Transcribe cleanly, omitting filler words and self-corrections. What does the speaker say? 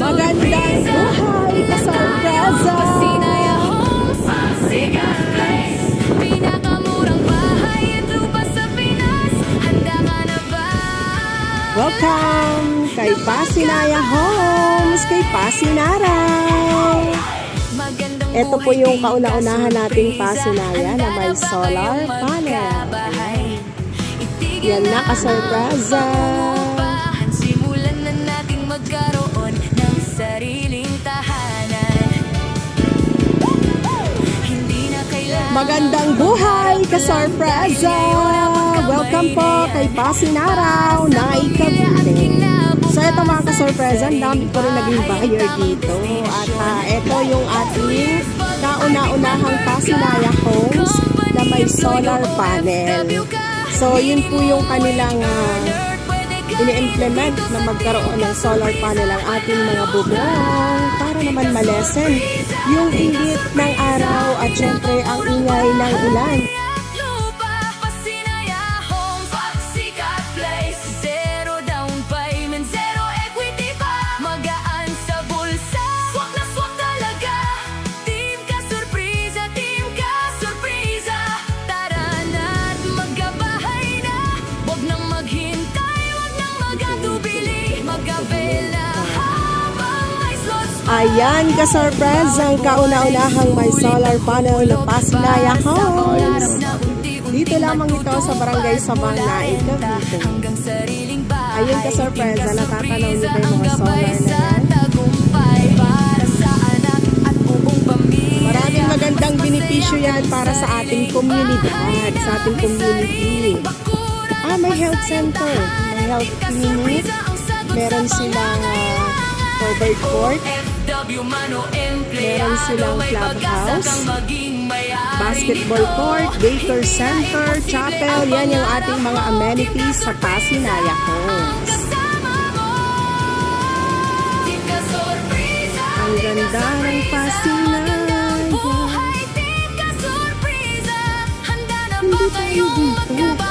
Magandang buhay ka sorpresa! Welcome kay Pasinaya Homes, kay Pasinaray. Ito po yung kauna-unahan nating Pasinaya na may solar panel. Yan na ka-sorpresa. Simulan na nating magkaroon ng sariling tahanan. Hindi na kailangan. Magandang buhay ka-sorpresa! Welcome po kay Pasinaraw na Cavite. So ito mga ka-sorpresa, ang dami ko rin naging buyer dito. At ito yung ating kauna-unahang Pasinaya Homes na may solar panel. So yun po yung kanilang ini-implement na magkaroon ng solar panel ang ating mga bubong para naman malesen yung init ng araw at syempre ang ingay ng ulan. Ayan ka-sorpresa ang kauna-unahang may solar panel na Pasinaya Homes. Dito lamang ito sa Barangay Sabang na Cavite. Ayun ka-sorpresa, natatanaw niyo ba yung mga solar na yan? Maraming magandang benepisyo yan para sa ating komunidad, sa ating community. May health center, may health clinic, meron silang covered court, meron silang clubhouse, basketball court, daycare center, chapel. Yan yung ating mga amenities sa Pasinaya Homes. Ang ganda ng Pasinaya. Hindi tayo dito.